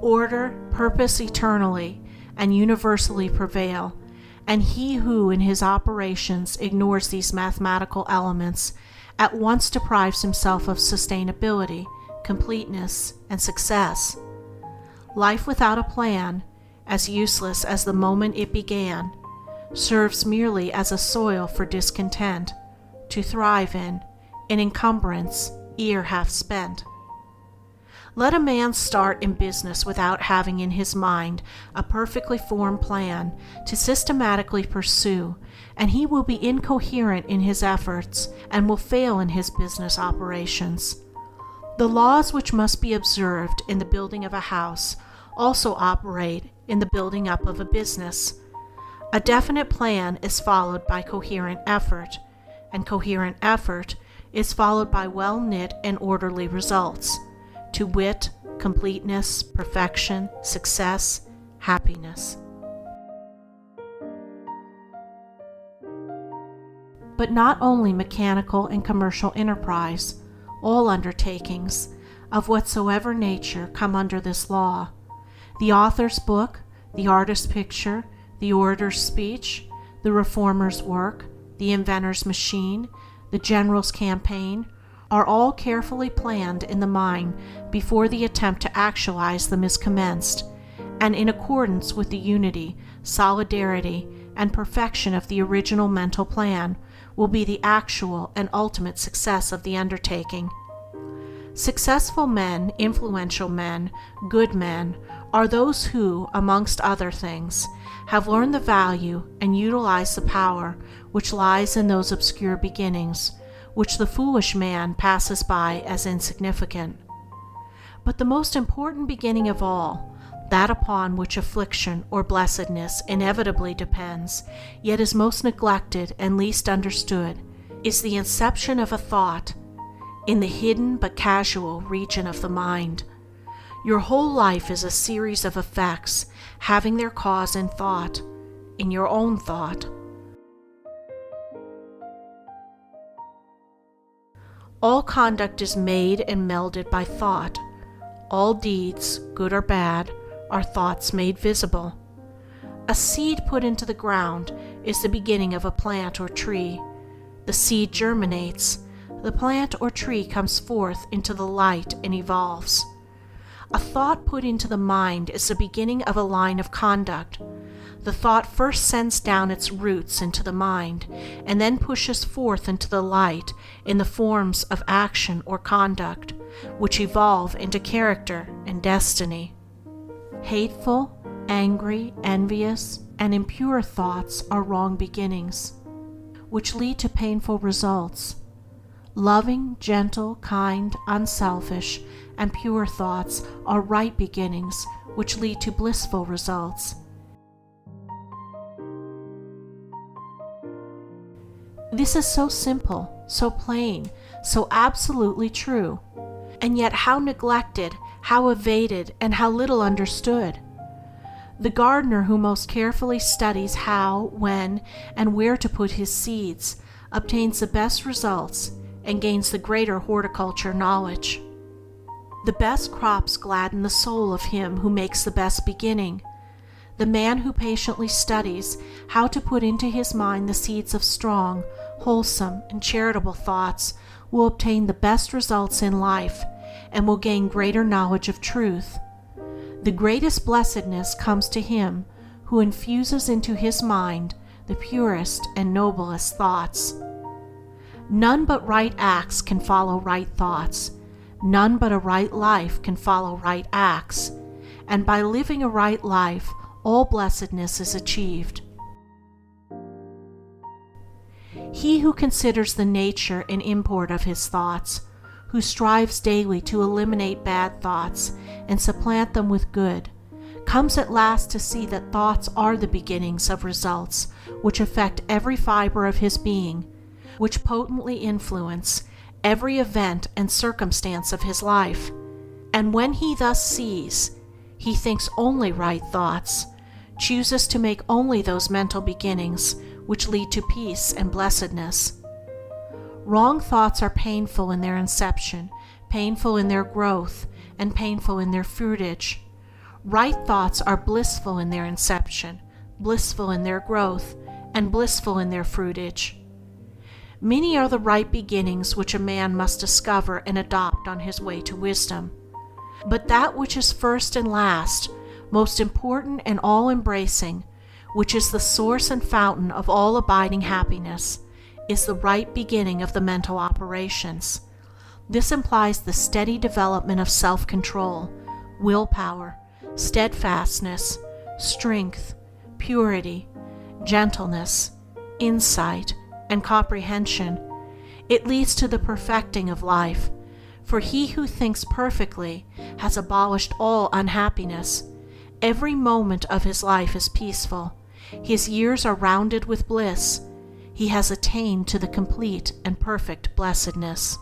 Order, purpose eternally and universally prevail, and he who in his operations ignores these mathematical elements at once deprives himself of sustainability, completeness, and success. Life without a plan, as useless as the moment it began, serves merely as a soil for discontent, to thrive in, an encumbrance ere half spent. Let a man start in business without having in his mind a perfectly formed plan to systematically pursue, and he will be incoherent in his efforts and will fail in his business operations. The laws which must be observed in the building of a house also operate in the building up of a business. A definite plan is followed by coherent effort, and coherent effort is followed by well-knit and orderly results, to wit, completeness, perfection, success, happiness. But not only mechanical and commercial enterprise, all undertakings, of whatsoever nature, come under this law. The author's book, the artist's picture, the orator's speech, the reformer's work, the inventor's machine, the general's campaign, are all carefully planned in the mind before the attempt to actualize them is commenced, and in accordance with the unity, solidarity, and perfection of the original mental plan will be the actual and ultimate success of the undertaking. Successful men, influential men, good men, are those who, amongst other things, have learned the value and utilized the power which lies in those obscure beginnings, which the foolish man passes by as insignificant. But the most important beginning of all, that upon which affliction or blessedness inevitably depends, yet is most neglected and least understood, is the inception of a thought, in the hidden but casual region of the mind. Your whole life is a series of effects having their cause in thought, in your own thought. All conduct is made and melded by thought. All deeds, good or bad, are thoughts made visible. A seed put into the ground is the beginning of a plant or tree. The seed germinates. The plant or tree comes forth into the light and evolves. A thought put into the mind is the beginning of a line of conduct. The thought first sends down its roots into the mind, and then pushes forth into the light in the forms of action or conduct, which evolve into character and destiny. Hateful, angry, envious, and impure thoughts are wrong beginnings, which lead to painful results. Loving, gentle, kind, unselfish, and pure thoughts are right beginnings, which lead to blissful results. This is so simple, so plain, so absolutely true, and yet how neglected, how evaded, and how little understood. The gardener who most carefully studies how, when, and where to put his seeds obtains the best results and gains the greater horticulture knowledge. The best crops gladden the soul of him who makes the best beginning. The man who patiently studies how to put into his mind the seeds of strong, wholesome, and charitable thoughts will obtain the best results in life and will gain greater knowledge of truth. The greatest blessedness comes to him who infuses into his mind the purest and noblest thoughts. None but right acts can follow right thoughts. None but a right life can follow right acts. And by living a right life, all blessedness is achieved. He who considers the nature and import of his thoughts, who strives daily to eliminate bad thoughts and supplant them with good, comes at last to see that thoughts are the beginnings of results which affect every fiber of his being, which potently influence every event and circumstance of his life. And when he thus sees, he thinks only right thoughts, chooses to make only those mental beginnings which lead to peace and blessedness. Wrong thoughts are painful in their inception, painful in their growth, and painful in their fruitage. Right thoughts are blissful in their inception, blissful in their growth, and blissful in their fruitage. Many are the right beginnings which a man must discover and adopt on his way to wisdom. But that which is first and last, most important and all-embracing, which is the source and fountain of all abiding happiness, is the right beginning of the mental operations. This implies the steady development of self-control, willpower, steadfastness, strength, purity, gentleness, insight, and comprehension. It leads to the perfecting of life, for he who thinks perfectly has abolished all unhappiness. Every moment of his life is peaceful. His years are rounded with bliss. He has attained to the complete and perfect blessedness.